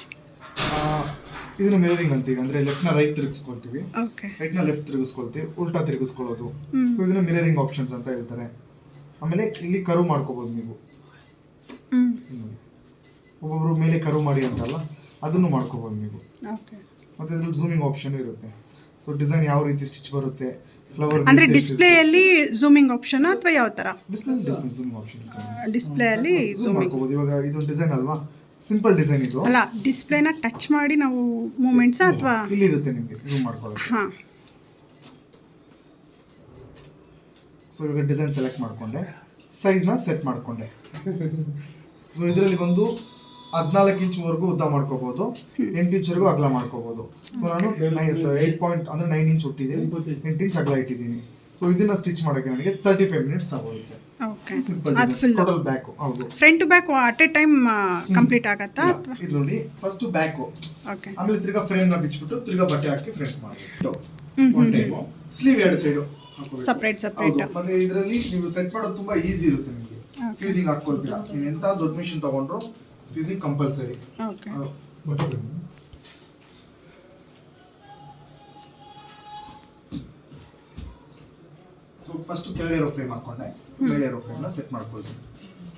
ಇದನ್ನ ಮಿರರಿಂಗ್ ಅಂತೀವಿ. ಅಂದ್ರೆ ಲೆಫ್ಟ್ ನ ರೈಟ್ ತಿರುಗಿಸ್ಕೊಳ್ತೀವಿ, ಓಕೆ. ರೈಟ್ ನ ಲೆಫ್ಟ್ ತಿರುಗಿಸ್ಕೊಳ್ತೀವಿ, ಉಲ್ಟಾ ತಿರುಗಿಸ್ಕೊಳ್ಳೋದು. ಸೊ ಇದನ್ನ ಮಿರರಿಂಗ್ ಆಪ್ಷನ್ಸ್ ಅಂತ ಹೇಳ್ತಾರೆ. ಆಮೇಲೆ ಇಲ್ಲಿ ಕರು ಮಾಡ್ಕೋಬಹುದು ನೀವು. ಒಬ್ಬೊಬ್ರು ಮೇಲೆ ಕರು ಮಾಡಿ ಅಂತಲ್ಲ, ಅದನ್ನು ಮಾಡ್ಕೋಬಹುದು ನೀವು. ಓಕೆ. ಮತ್ತೆ ಇದ್ರಲ್ಲಿ ಝೂಮಿಂಗ್ ಆಪ್ಷನ್ ಇರುತ್ತೆ. ಸೊ ಡಿಸೈನ್ ಯಾವ ರೀತಿ ಸ್ಟಿಚ್ ಬರುತ್ತೆ, ಫ್ಲವರ್ ಅಂದ್ರೆ ಡಿಸ್ಪ್ಲೇ ಅಲ್ಲಿ ಝೂಮಿಂಗ್ ಆಪ್ಷನ್ ಅಥವಾ ಯಾವ ತರ? ಡಿಸ್ಪ್ಲೇ ಝೂಮಿಂಗ್ ಆಪ್ಷನ್ ಇರುತ್ತೆ. ಡಿಸ್ಪ್ಲೇ ಅಲ್ಲಿ ಝೂಮ್ ಮಾಡ್ಕೋಬಹುದು. ಇವಾಗ ಇದು ಡಿಸೈನ್ ಅಲ್ವಾ, ಸಿಂಪಲ್ ಡಿಸೈನ್ ಇದು. ಅಲ್ಲ ಡಿಸ್ಪ್ಲೇನ ಟಚ್ ಮಾಡಿ ನಾವು ಮೂಮೆಂಟ್ಸ್ ಅಥವಾ ಇಲ್ಲಿ ಇರುತ್ತೆ ನಿಮಗೆ ಝೂಮ್ ಮಾಡ್ಕೊಳ್ಳೋದು. ಹಾ. ಸೊ ಇವಾಗ ಡಿಸೈನ್ ಸೆಲೆಕ್ಟ್ ಮಾಡ್ಕೊಂಡೆ, ಸೈಜ್ನ ಸೆಟ್ ಮಾಡ್ಕೊಂಡೆ. ಸೊ ಇದರಲ್ಲಿ ಬಂದು 14 ಇಂಚ್ವರೆಗೂ ಉದ್ದ ಮಾಡ್ಕೋಬಹುದು, 8 ಇಂಚ್ವರೆಗೂ ಅಗಲ ಮಾಡ್ಕೋಬಹುದು. ಸೊ ನಾನು 9 ಇಂಚ್ ಹುಟ್ಟಿದ್ದೀನಿ, 8 ಇಂಚ್ ಅಗಲ ಇಟ್ಟಿದ್ದೀನಿ. ಸೊ ಇದನ್ನ ಸ್ಟಿಚ್ ಮಾಡೋಕೆ ನನಗೆ 35 ಮಿನಿಟ್ಸ್ ತಗೊಳುತ್ತೆ. ಓಕೆ. Simple total back. ಹೌದು, front to back at a time complete ಆಗತ್ತಾ? ಇದು ನೋಡಿ ಫಸ್ಟ್ ಬ್ಯಾಕ್, ಓಕೆ. ಆಮೇಲೆ ತಿರ್ಗಾ ಫ್ರೇಮ್ ನ ಬಿಚ್ಚಿಬಿಟ್ಟು ತಿರ್ಗಾ ಬಟ್ಟೆ ಹಾಕಿ ಫ್ರಂಟ್ ಮಾಡಬೇಕು. ಒನ್ ಟೈಮ್ ಸ್ಲೀವ್ ಎರಡು ಸೈಡ್ ಸಪ್ರೇಟ್. ಮತ್ತೆ ಇದರಲ್ಲಿ ನೀವು ಸೆಟ್ ಮಾಡೋದು ತುಂಬಾ ಈಸಿ ಇರುತ್ತೆ ನಿಮಗೆ. ಫ್ಯೂಸಿಂಗ್ ಹಾಕೊಳ್ತೀರಾ, ನೀವು ಎಂತ ದೊಡ್ಡ ಮಿಷಿನ್ ತಗೊಂಡ್ರು fusing compulsory. Okay. So first ಕೆಳಗಿರೋ ಫ್ರೇಮ್ ಹಾಕೊಂಡೆ, ಮೇಲಿರೋ ಫ್ರೇಮ್ ನ ಸೆಟ್ ಮಾಡ್ಕೊಳ್ತೀನಿ.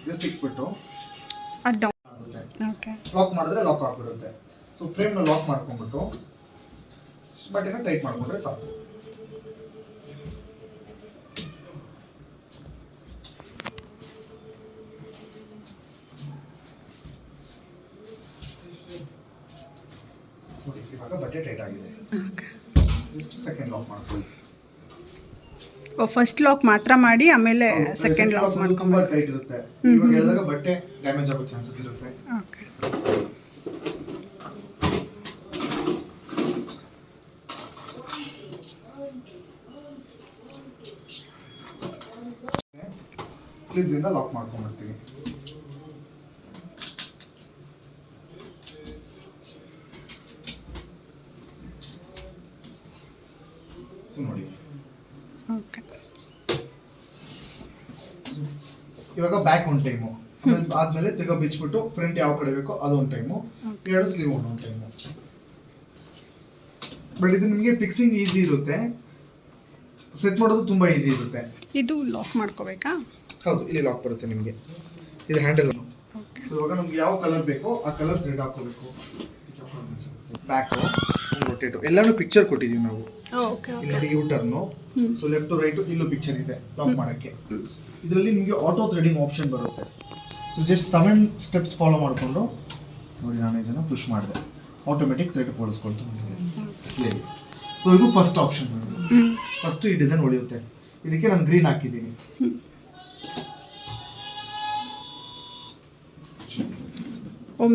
ಜಸ್ಟ್ ಇಟ್ಬಿಟ್ಟು ಡೌನ್. ಓಕೆ. ಲಾಕ್ ಮಾಡಿದ್ರೆ ಲಾಕ್ ಆಗ್ಬಿಡುತ್ತೆ. ಸೊ ಫ್ರೇಮ್ ನ ಲಾಕ್ ಮಾಡ್ಕೊಂಡ್ಬಿಟ್ಟು ಬಟ್ಟೆನ ಟೈಟ್ ಮಾಡ್ಕೊಂಡ್ರೆ ಸಾಕು. ಇವಾಗ ಬಟ್ಟೆ ಟೈಟ್ ಆಗಿದೆ. ಜಸ್ಟ್ ಸೆಕೆಂಡ್ ಲಾಕ್ ಮಾಡ್ಕೊಳ್ಳಿ. ಫಸ್ಟ್ ಲಾಕ್ ಮಾತ್ರ ಮಾಡಿ ಆಮೇಲೆ ಸೆಕೆಂಡ್ ಲಾಕ್ ಮಾಡ್ಕೊಂಡು. ತುಂಬಾ ಟೈಟ್ ಇರುತ್ತೆ, ಇವಾಗ ಎಳೆದಾಗ ಬಟ್ಟೆ ಡ್ಯಾಮೇಜ್ ಆಗೋ ಚಾನ್ಸಸ್ ಇರುತ್ತೆ. ಓಕೆ. ಕ್ಲಿಪ್ಸ್ ಇಂದ ಲಾಕ್ ಮಾಡ್ಕೊಂಡ್ಬಿಡ್ತೀವಿ. ಸೊ ನೋಡಿ ಓಕೆ. ಇವಾಗ ಬ್ಯಾಕ್ ಒಂದು ಟೈಮು, ಆದ್ಮೇಲೆ ತಿರ್ಗಾ ಬಿಚ್ಬಿಟ್ಟು ಫ್ರಂಟ್ ಯಾವ ಕಡೆ ಬೇಕೋ ಅದು ಒಂದು ಟೈಮು, ಎರಡು ಸ್ಲೀವ್ ಒಂದು ಟೈಮು. ಬಟ್ ಇದು ನಿಮಗೆ ಫಿಕ್ಸಿಂಗ್ ಈಸಿ ಇರುತ್ತೆ. ಸೆಟ್ ಮಾಡೋದು ತುಂಬ ಈಸಿ ಇರುತ್ತೆ. ಇದು ಲಾಕ್ ಮಾಡ್ಕೋಬೇಕಾ? ಹೌದು, ಇಲ್ಲಿ ಲಾಕ್ ಬರುತ್ತೆ ನಿಮಗೆ. ಇದು ಹ್ಯಾಂಡಲ್. ಓಕೆ. ಇವಾಗ ನಮ್ಗೆ ಯಾವ ಕಲರ್ ಬೇಕೋ ಆ ಕಲರ್ ಥ್ರೆಡ್ ಹಾಕೋಬೇಕು. ಬ್ಯಾಕ್ ರೊಟೇಟು ಎಲ್ಲಾನು ಪಿಕ್ಚರ್ ಕೊಟ್ಟಿದ್ದೀವಿ ನಾವು. ಓಕೆ. ಇಲ್ಲಿ ನೋಡಿ U turn. So left right ಇಲ್ಲೂ ಪಿಕ್ಚರ್ ಇದೆ ಲಾಕ್ ಮಾಡೋಕ್ಕೆ. ಇದರಲ್ಲಿ ನಿಮಗೆ ಆಟೋ ಥ್ರೆಡಿಂಗ್ ಆಪ್ಷನ್ ಬರುತ್ತೆ. ಸೊ ಜಸ್ಟ್ 7 ಸ್ಟೆಪ್ಸ್ ಫಾಲೋ ಮಾಡಿಕೊಂಡು ನೋಡಿ ನಾನು ಇದನ್ನು ಪುಷ್ ಮಾಡಿದೆ, ಆಟೋಮೆಟಿಕ್ ಥ್ರೆಡ್ ಹೊಲಿಸ್ಕೊಳ್ತೀನಿ. ಸೊ ಇದು ಫಸ್ಟ್ ಆಪ್ಷನ್. ಫಸ್ಟ್ ಈ ಡಿಸೈನ್ ಹೊಳೆಯುತ್ತೆ. ಇದಕ್ಕೆ ನಾನು ಗ್ರೀನ್ ಹಾಕಿದ್ದೀನಿ.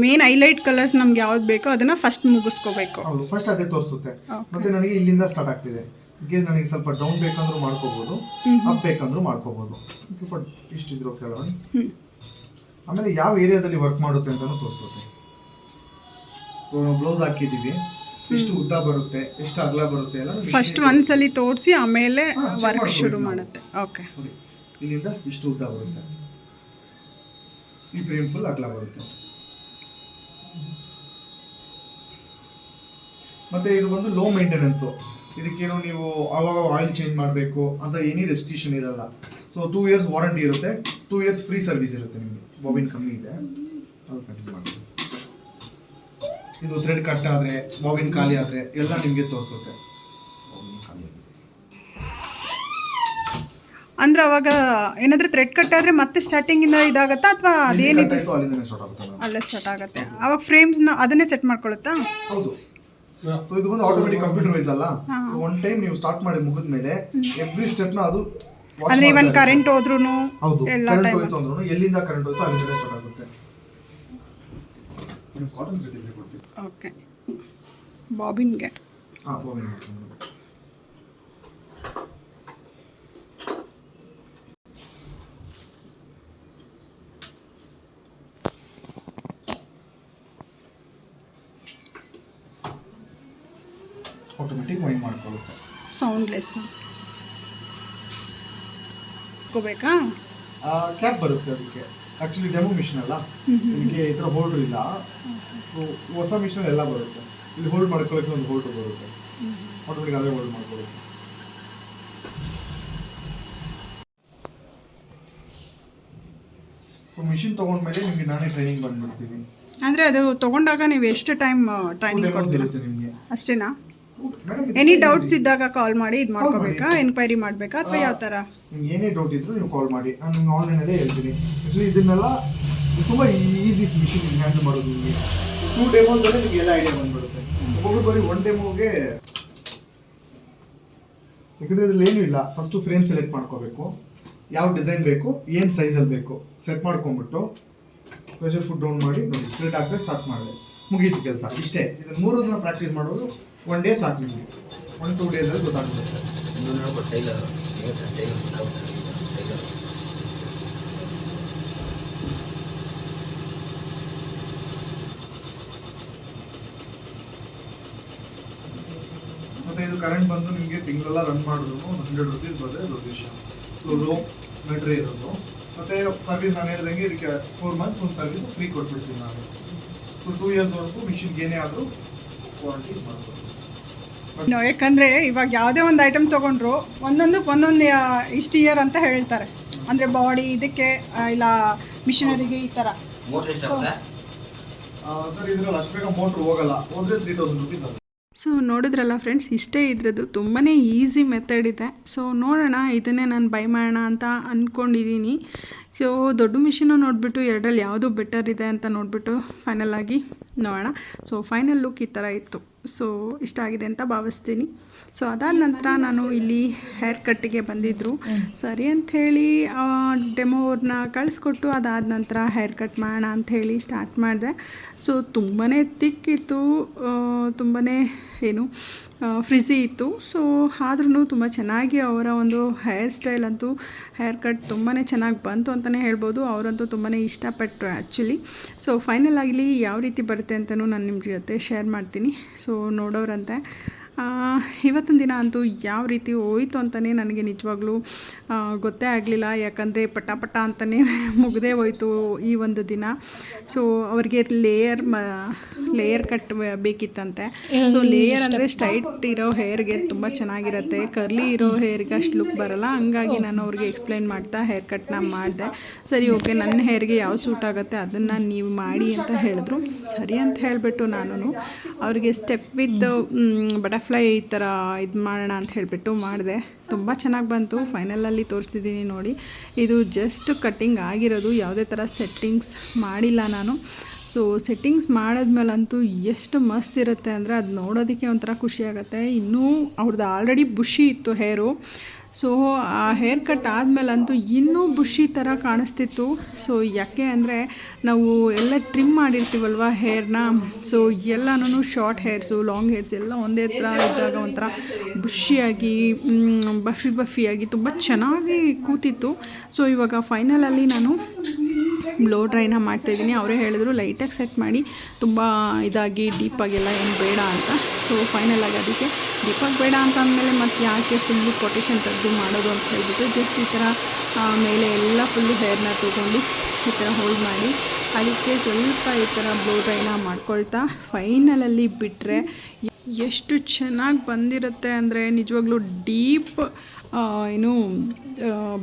ಮೇನ್ ಹೈಲೈಟ್ ಕಲರ್ಸ್ ನಮ್ಗೆ ಯಾವ್ದು ಬೇಕೋ ಅದನ್ನ ಫಸ್ಟ್ ಮುಗಿಸ್ಕೋಬೇಕು. ಹೌದು, ಫಸ್ಟ್ ಅದೇ ತೋರಿಸುತ್ತೆ. ಮತ್ತೆ ನನಗೆ ಇಲ್ಲಿಂದ ಸ್ಟಾರ್ಟ್ ಆಗ್ತಿದೆ. ಇನ್ ಕೇಸ್ ನನಗೆ ಸ್ವಲ್ಪ ಡೌನ್ ಬೇಕಂದ್ರೂ ಮಾಡ್ಕೋಬಹುದು, ಅಪ್ ಬೇಕಂದ್ರೂ ಮಾಡ್ಕೋಬಹುದು. ಸ್ವಲ್ಪ ಇಷ್ಟಿದ್ರು ಕೆಲವೊಂದು. ಆಮೇಲೆ ಯಾವ ಏರಿಯಾದಲ್ಲಿ ವರ್ಕ್ ಮಾಡುತ್ತೆ ಅಂತಾನು ತೋರಿಸುತ್ತೆ. ಸೊ ನಾವು ಬ್ಲೌಸ್ ಹಾಕಿದೀವಿ, ಎಷ್ಟು ಉದ್ದ ಬರುತ್ತೆ, ಎಷ್ಟು ಅಗಲ ಬರುತ್ತೆ ಎಲ್ಲ ಫಸ್ಟ್ ಒಂದ್ಸಲಿ ತೋರಿಸಿ ಆಮೇಲೆ ವರ್ಕ್ ಶುರು ಮಾಡುತ್ತೆ. ಓಕೆ. ಇಲ್ಲಿಂದ ಇಷ್ಟು ಉದ್ದ ಬರುತ್ತೆ, ಈ ಫ್ರೇಮ್ ಫುಲ್ ಅಗಲ ಬರುತ್ತೆ. ಮತ್ತೆ ಇದು ಬಂದು ಲೋ ಮೇಂಟೆನೆನ್ಸು. ಇದಕ್ಕೇನೋ ನೀವು ಆವಾಗ ಆಯಿಲ್ ಚೇಂಜ್ ಮಾಡಬೇಕು ಅಂತ ಏನೇ ರೆಸ್ಟ್ರಿಕ್ಷನ್ ಇರಲ್ಲ. ಸೊ 2 years ವಾರಂಟಿ ಇರುತ್ತೆ, 2 years ಫ್ರೀ ಸರ್ವಿಸ್ ಇರುತ್ತೆ ನಿಮಗೆ. ಬಾಬಿನ್ ಕಮ್ಮಿ ಇದೆ, ಅದು ಕಂಟಿನ್ಯೂ ಮಾಡಿ. ಇದು ಥ್ರೆಡ್ ಕಟ್ ಆದರೆ, ಬಾಬಿನ್ ಖಾಲಿ ಆದರೆ ಎಲ್ಲ ನಿಮಗೆ ತೋರಿಸುತ್ತೆ. ಅಂದ್ರೆ ಅವಾಗ ಏನಾದ್ರೂ ಥ್ರೆಡ್ ಕಟ್ ಆದ್ರೆ ಮತ್ತೆ ಸ್ಟಾರ್ಟಿಂಗ್ ಇಂದ ಇದಾಗತ್ತಾ ಅಥವಾ ಅದೇನಿದೆ ಅಲ್ಲಿಂದನೇ ಸ್ಟಾರ್ಟ್ ಆಗುತ್ತೆ? ಅಲ್ಲೇ ಸ್ಟಾರ್ಟ್ ಆಗುತ್ತೆ. ಅವಾಗ ಫ್ರೇಮ್ಸ್ ನ ಅದನ್ನೇ ಸೆಟ್ ಮಾಡ್ಕೊಳ್ಳುತ್ತಾ? ಹೌದು. ಸೊ ಇದು ಬಂದು ಆಟೋಮೆಟಿಕ್ ಕಂಪ್ಯೂಟರ್ ವೈಸ್ ಅಲ್ಲ. ಸೊ ಒನ್ ಟೈಮ್ ನೀವು ಸ್ಟಾರ್ಟ್ ಮಾಡಿ ಮುಗಿದ್ಮೇಲೆ ಎವ್ರಿ ಸ್ಟೆಪ್ ನ ಅದು ಅಂದ್ರೆ ಇವನ್ ಕರೆಂಟ್ ಹೋದ್ರುನು ಹೌದು, ಎಲ್ಲ ಕರೆಂಟ್ ಟೈಮ್ ಹೋಯ್ತು ಅಂದ್ರೂ ಎಲ್ಲಿಂದ ಕರೆಂಟ್ ಹೋಯ್ತು ಅಲ್ಲಿಂದನೇ ಸ್ಟಾರ್ಟ್ ಆಗುತ್ತೆ. ನೀವು ಕಾಟನ್ ಥ್ರೆಡ್ ಇದ್ರೆ ಕೊಡ್ತೀವಿ. ಓಕೆ. ಬಾಬಿನ್ಗೆ ಬಾಬಿನ್ ಆಟೋಮೆಟಿಕ್ ವೈಂಡ್ ಮಾಡ್ಕೊಳ್ಳುತ್ತೆ. ಸೌಂಡ್ಲೆಸ್ ಹಾಕೋಬೇಕಾ? ಕ್ಯಾಪ್ ಬರುತ್ತೆ ಅದಕ್ಕೆ. ಆಕ್ಚುಲಿ ಡೆಮೋ ಮಿಷನ್ ಅಲ್ಲ, ಇದಕ್ಕೆ ಈ ಥರ ಹೋಲ್ಡರ್ ಇಲ್ಲ. ಸೊ ಹೊಸ ಮಿಷನ್ ಎಲ್ಲ ಬರುತ್ತೆ. ಇಲ್ಲಿ ಹೋಲ್ಡ್ ಮಾಡ್ಕೊಳ್ಳೋಕೆ ಒಂದು ಹೋಲ್ಡರ್ ಬರುತ್ತೆ, ಆಟೋಮೆಟಿಕ್ ಅದೇ ಹೋಲ್ಡ್ ಮಾಡ್ಕೊಳ್ಳುತ್ತೆ. ಸೊ ಮಿಷಿನ್ ತೊಗೊಂಡ್ಮೇಲೆ ನಿಮಗೆ ನಾನೇ ಟ್ರೈನಿಂಗ್ ಬಂದ್ಬಿಡ್ತೀನಿ. ಅಂದ್ರೆ ಅದು ತಗೊಂಡಾಗ ನೀವು ಎಷ್ಟು ಟೈಮ್ ಟ್ರೈನಿಂಗ್ ಕೊಡ್ತೀರಾ? ಇರುತ್ತೆ ನಿಮಗೆ ಅಷ್ಟೇನಾ? ಎನಿ ಡೌಟ್ಸ್ ಇದ್ದಾಗ ಕಾಲ್ ಮಾಡಿ ಇದು ಮಾಡ್ಕೋಬೇಕಾ, ಎನ್ಕ್ವೈರಿ ಮಾಡಬೇಕಾ ಅಥವಾ ಯಾವ ಥರ? ನಿಮ್ಗೆ ಏನೇ ಡೌಟ್ ಇದ್ರು ನೀವು ಕಾಲ್ ಮಾಡಿ, ನಾನು ನಿಮ್ಗೆ ಆನ್ಲೈನಲ್ಲೇ ಹೇಳ್ತೀನಿ. ಆ್ಯಕ್ಚುಲಿ ಇದನ್ನೆಲ್ಲ ತುಂಬ ಈಸಿ ಮಿಷಿನ್ ಹ್ಯಾಂಡಲ್ ಮಾಡೋದು. ನಿಮಗೆ 2 ಡೆಮೋಸಲ್ಲೇ ನಿಮಗೆ ಎಲ್ಲ ಐಡಿಯಾ ಬಂದ್ಬಿಡುತ್ತೆ. ಒಬ್ಬೊಬ್ರು ಬರೀ 1 ಡೆಮೋಗೆ, ಯಾಕಂದರೆ ಇದ್ರಲ್ಲಿ ಏನೂ ಇಲ್ಲ. ಫಸ್ಟು ಫ್ರೇಮ್ ಸೆಲೆಕ್ಟ್ ಮಾಡ್ಕೋಬೇಕು, ಯಾವ ಡಿಸೈನ್ ಬೇಕು, ಏನು ಸೈಜಲ್ಲಿ ಬೇಕು ಸೆಟ್ ಮಾಡ್ಕೊಂಡ್ಬಿಟ್ಟು ಪ್ರೆಷರ್ ಫುಡ್ ಡೌನ್ ಮಾಡಿ ನೋಡಿ ಥ್ರೆಡ್ ಹಾಕಿದ್ರೆ ಸ್ಟಾರ್ಟ್ ಮಾಡಿದೆ, ಮುಗೀತು ಕೆಲಸ. ಇಷ್ಟೇ. ಇದನ್ನು 3 ದಿನ ಪ್ರಾಕ್ಟೀಸ್ ಮಾಡೋದು 1 ಡೇ ಸಾಕು ನಿಮಗೆ. 1-2 ಡೇಸಲ್ಲಿ ಗೊತ್ತಾಗ್ಬಿಡುತ್ತೆ. ಮತ್ತೆ ಇದು ಕರೆಂಟ್ ಬಂದು ನಿಮಗೆ ತಿಂಗಳೆಲ್ಲ ರನ್ ಮಾಡಿದ್ರು 100 rupees ಬಂದರೆ ದೊಡ್ಡ ವಿಷಯ. ಸೊ ಲೋ ಮೆಟ್ರಿ ಇರೋದು. ಮತ್ತೆ ಸರ್ವಿಸ್ ನಾನು ಹೇಳಿದಂಗೆ ಇದಕ್ಕೆ 4 months ಒಂದು ಸರ್ವಿಸ್ ಫ್ರೀ ಕೊಟ್ಬಿಡ್ತೀನಿ ನಾನು. ಸೊ 2 yearsವರೆಗೂ ಮಿಷಿನ್ಗೆ ಏನೇ ಆದರೂ ವಾರಂಟಿ ಮಾಡ್ಬೋದು. ಯಾಕಂದರೆ ಇವಾಗ ಯಾವುದೇ ಒಂದು ಐಟಮ್ ತೊಗೊಂಡ್ರು ಒಂದೊಂದಕ್ಕೆ ಒಂದೊಂದು ಇಷ್ಟು ಇಯರ್ ಅಂತ ಹೇಳ್ತಾರೆ. ಅಂದರೆ ಬಾಡಿ ಇದಕ್ಕೆ ಇಲ್ಲ ಮಿಷನರಿಗೆ ಈ ಥರ. ಸರ್ ಇದರಲ್ಲಿ ಅಷ್ಟು ಬೇಗ ಮೋಟ್ರ್ ಹೋಗಲ್ಲ, ಹೋದರೆ 3000 rupees ಆಗುತ್ತೆ. ಸೊ ನೋಡಿದ್ರಲ್ಲ ಫ್ರೆಂಡ್ಸ್, ಇಷ್ಟೇ ಇದ್ರದ್ದು ತುಂಬಾ ಈಸಿ ಮೆಥಡ್ ಇದೆ. ಸೊ ನೋಡೋಣ, ಇದನ್ನೇ ನಾನು ಬೈ ಮಾಡೋಣ ಅಂತ ಅಂದ್ಕೊಂಡಿದ್ದೀನಿ. ಸೊ ದೊಡ್ಡ ಮಿಷಿನು ನೋಡಿಬಿಟ್ಟು ಎರಡರಲ್ಲಿ ಯಾವುದು ಬೆಟರ್ ಇದೆ ಅಂತ ನೋಡಿಬಿಟ್ಟು ಫೈನಲ್ ಆಗಿ ನೋಡೋಣ. ಸೊ ಫೈನಲ್ ಲುಕ್ ಈ ಥರ ಇತ್ತು. ಸೊ ಇಷ್ಟ ಆಗಿದೆ ಅಂತ ಭಾವಿಸ್ತೀನಿ. ಸೊ ಅದಾದ ನಂತರ ನಾನು ಇಲ್ಲಿ ಹೇರ್ ಕಟ್ಟಿಗೆ ಬಂದಿದ್ದರು. ಸರಿ ಅಂಥೇಳಿ ಡೆಮೋ ಅವ್ರನ್ನ ಕಳಿಸ್ಕೊಟ್ಟು ಅದಾದ ನಂತರ ಹೇರ್ ಕಟ್ ಮಾಡೋಣ ಅಂಥೇಳಿ ಸ್ಟಾರ್ಟ್ ಮಾಡಿದೆ. ಸೊ ತುಂಬಾ ತಿಕ್ಕಿತ್ತು, ತುಂಬಾ ಏನು ಫ್ರಿಝಿ ಇತ್ತು. ಸೊ ಆದ್ರೂ ತುಂಬ ಚೆನ್ನಾಗಿ ಅವರ ಒಂದು ಹೇರ್ ಸ್ಟೈಲ್ ಅಂತೂ, ಹೇರ್ ಕಟ್ ತುಂಬಾ ಚೆನ್ನಾಗಿ ಬಂತು ಅಂತಲೇ ಹೇಳ್ಬೋದು. ಅವರಂತೂ ತುಂಬಾ ಇಷ್ಟಪಟ್ಟರು ಆ್ಯಕ್ಚುಲಿ. ಸೊ ಫೈನಲ್ ಆಗಲಿ ಯಾವ ರೀತಿ ಬರುತ್ತೆ ಅಂತಲೂ ನಾನು ನಿಮ್ಮ ಜೊತೆ ಶೇರ್ ಮಾಡ್ತೀನಿ. ಸೊ ನೋಡೋರಂತೆ ಇವತ್ತಿನ ದಿನ ಅಂತೂ ಯಾವ ರೀತಿ ಹೋಯಿತು ಅಂತಲೇ ನನಗೆ ನಿಜವಾಗ್ಲೂ ಗೊತ್ತೇ ಆಗಲಿಲ್ಲ. ಯಾಕಂದರೆ ಪಟ ಅಂತಲೇ ಮುಗಿದೇ ಹೋಯಿತು ಈ ಒಂದು ದಿನ. ಸೊ ಅವ್ರಿಗೆ ಲೇಯರ್ ಕಟ್ ಬೇಕಿತ್ತಂತೆ. ಸೊ ಲೇಯರ್ ಅಂದರೆ ಸ್ಟ್ರೈಟ್ ಇರೋ ಹೇರ್ಗೆ ತುಂಬ ಚೆನ್ನಾಗಿರುತ್ತೆ, ಕರ್ಲಿ ಇರೋ ಹೇರ್ಗೆ ಅಷ್ಟು ಲುಕ್ ಬರೋಲ್ಲ. ಹಂಗಾಗಿ ನಾನು ಅವ್ರಿಗೆ ಎಕ್ಸ್ಪ್ಲೈನ್ ಮಾಡ್ತಾ ಹೇರ್ ಕಟ್ನ ಮಾಡಿದೆ. ಸರಿ ಓಕೆ, ನನ್ನ ಹೇರ್ಗೆ ಯಾವ ಸೂಟ್ ಆಗುತ್ತೆ ಅದನ್ನು ನೀವು ಮಾಡಿ ಅಂತ ಹೇಳಿದ್ರು. ಸರಿ ಅಂತ ಹೇಳಿಬಿಟ್ಟು ನಾನು ಅವ್ರಿಗೆ ಸ್ಟೆಪ್ ವಿತ್ ಬಟರ್ಫ್ಲೈ ಈ ಥರ ಇದು ಮಾಡೋಣ ಅಂತ ಹೇಳಿಬಿಟ್ಟು ಮಾಡಿದೆ. ತುಂಬ ಚೆನ್ನಾಗಿ ಬಂತು. ಫೈನಲಲ್ಲಿ ತೋರಿಸ್ತಿದ್ದೀನಿ ನೋಡಿ. ಇದು ಜಸ್ಟ್ ಕಟ್ಟಿಂಗ್ ಆಗಿರೋದು, ಯಾವುದೇ ಥರ ಸೆಟ್ಟಿಂಗ್ಸ್ ಮಾಡಿಲ್ಲ ನಾನು. ಸೊ ಸೆಟ್ಟಿಂಗ್ಸ್ ಮಾಡಿದ್ಮೇಲಂತೂ ಎಷ್ಟು ಮಸ್ತ್ ಇರುತ್ತೆ ಅಂದರೆ ಅದು ನೋಡೋದಕ್ಕೆ ಒಂಥರ ಖುಷಿ ಆಗುತ್ತೆ. ಇನ್ನೂ ಅವ್ರದ್ದು ಆಲ್ರೆಡಿ ಬುಷಿ ಇತ್ತು ಹೇರು. ಸೊ ಆ ಹೇರ್ ಕಟ್ ಆದಮೇಲಂತೂ ಇನ್ನೂ ಬುಷಿ ಥರ ಕಾಣಿಸ್ತಿತ್ತು. ಸೊ ಯಾಕೆ ಅಂದರೆ ನಾವು ಎಲ್ಲ ಟ್ರಿಮ್ ಮಾಡಿರ್ತೀವಲ್ವ ಹೇರ್ನ, ಸೊ ಎಲ್ಲನೂ ಶಾರ್ಟ್ ಹೇರ್ಸು ಲಾಂಗ್ ಹೇರ್ಸ್ ಎಲ್ಲ ಒಂದೇ ಥರ ಇದ್ದಾಗ ಒಂಥರ ಬುಷಿಯಾಗಿ ಬಫಿಯಾಗಿ ತುಂಬ ಚೆನ್ನಾಗಿ ಕೂತಿತ್ತು. ಸೊ ಇವಾಗ ಫೈನಲಲ್ಲಿ ನಾನು ಬ್ಲೋ ಡ್ರೈನ ಮಾಡ್ತಾಯಿದ್ದೀನಿ. ಅವರೇ ಹೇಳಿದ್ರು ಲೈಟಾಗಿ ಸೆಟ್ ಮಾಡಿ, ತುಂಬ ಇದಾಗಿ ಡೀಪಾಗೆಲ್ಲ ಏನು ಬೇಡ ಅಂತ. ಸೊ ಫೈನಲಾಗಿ ಅದಕ್ಕೆ ಡೀಪಾಗಿ ಬೇಡ ಅಂತ ಅಂದಮೇಲೆ ಮತ್ತು ಯಾಕೆ ಫುಲ್ಲು ಕೊಟೇಶನ್ ತೆಗೆದು ಮಾಡೋದು ಅಂತ ಹೇಳಿಬಿಟ್ಟು ಜಸ್ಟ್ ಈ ಥರ ಮೇಲೆ ಎಲ್ಲ ಫುಲ್ಲು ಹೇರ್ನ ತೊಗೊಂಡು ಈ ಥರ ಹೋಲ್ಡ್ ಮಾಡಿ ಅದಕ್ಕೆ ಸ್ವಲ್ಪ ಈ ಥರ ಬ್ಲೋ ಡ್ರೈನ ಮಾಡ್ಕೊಳ್ತಾ ಫೈನಲಲ್ಲಿ ಬಿಟ್ಟರೆ ಎಷ್ಟು ಚೆನ್ನಾಗಿ ಬಂದಿರುತ್ತೆ ಅಂದರೆ ನಿಜವಾಗ್ಲೂ ಡೀಪ್ ಏನು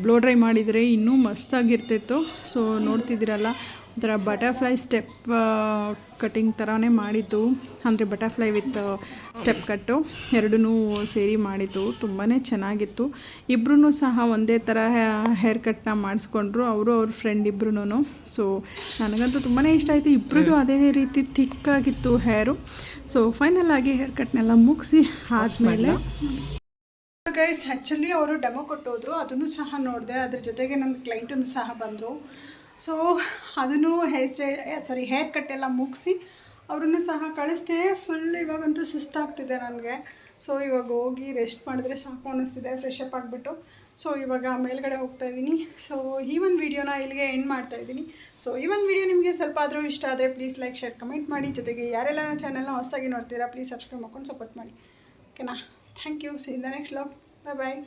ಬ್ಲೋ ಡ್ರೈ ಮಾಡಿದರೆ ಇನ್ನೂ ಮಸ್ತಾಗಿರ್ತಿತ್ತು. ಸೊ ನೋಡ್ತಿದ್ದೀರಲ್ಲ, ಒಂಥರ ಬಟರ್ಫ್ಲೈ ಸ್ಟೆಪ್ ಕಟ್ಟಿಂಗ್ ಥರನೇ ಮಾಡಿದ್ದು, ಅಂದರೆ ಬಟರ್ಫ್ಲೈ ವಿತ್ ಸ್ಟೆಪ್ ಕಟ್ಟು ಎರಡೂ ಸೇರಿ ಮಾಡಿದ್ದು. ತುಂಬಾ ಚೆನ್ನಾಗಿತ್ತು. ಇಬ್ಬರೂ ಸಹ ಒಂದೇ ಥರ ಹೇರ್ ಕಟ್ನ ಮಾಡಿಸ್ಕೊಂಡ್ರು, ಅವರು ಅವ್ರ ಫ್ರೆಂಡ್ ಇಬ್ಬರೂ. ಸೊ ನನಗಂತೂ ತುಂಬಾ ಇಷ್ಟ ಆಯಿತು. ಇಬ್ಬರದ್ದು ಅದೇ ರೀತಿ ಥಿಕ್ಕಾಗಿತ್ತು ಹೇರು. ಸೊ ಫೈನಲಾಗಿ ಹೇರ್ ಕಟ್ನೆಲ್ಲ ಮುಗಿಸಿ ಆದಮೇಲೆ ಗೈಸ್ ಆ್ಯಕ್ಚುಲಿ ಅವರು ಡೆಮೋ ಕೊಟ್ಟೋದ್ರು, ಅದನ್ನು ಸಹ ನೋಡಿದೆ. ಅದ್ರ ಜೊತೆಗೆ ನನ್ನ ಕ್ಲೈಂಟನ್ನು ಸಹ ಬಂದರು. ಸೊ ಅದನ್ನು ಹೇರ್ ಕಟ್ ಎಲ್ಲ ಮುಗಿಸಿ ಅವ್ರನ್ನು ಸಹ ಕಳಿಸ್ದೆ. ಫುಲ್ ಇವಾಗಂತೂ ಸುಸ್ತಾಗ್ತಿದೆ ನನಗೆ. ಸೊ ಇವಾಗ ಹೋಗಿ ರೆಸ್ಟ್ ಮಾಡಿದ್ರೆ ಸಾಕು ಅನ್ನಿಸ್ತಿದೆ, ಫ್ರೆಶ್ ಅಪ್ ಆಗಿಬಿಟ್ಟು. ಸೊ ಇವಾಗ ಮೇಲ್ಗಡೆ ಹೋಗ್ತಾಯಿದ್ದೀನಿ. ಸೊ ಈ ಒಂದು ವಿಡಿಯೋನ ಇಲ್ಲಿಗೆ ಎಂಡ್ ಮಾಡ್ತಾಯಿದ್ದೀನಿ. ಸೊ ಈ ಒಂದು ವಿಡಿಯೋ ನಿಮಗೆ ಸ್ವಲ್ಪ ಆದರೂ ಇಷ್ಟ ಆದರೆ ಪ್ಲೀಸ್ ಲೈಕ್, ಶೇರ್, ಕಮೆಂಟ್ ಮಾಡಿ. ಜೊತೆಗೆ ಯಾರೆಲ್ಲ ನನ್ನ ಚಾನಲ್ನ ಹೊಸದಾಗಿ ನೋಡ್ತೀರಾ ಪ್ಲೀಸ್ ಸಬ್ಸ್ಕ್ರೈಬ್ ಮಾಡ್ಕೊಂಡು ಸಪೋರ್ಟ್ ಮಾಡಿ. ಓಕೆನಾ? Thank you. See in the next vlog. Bye.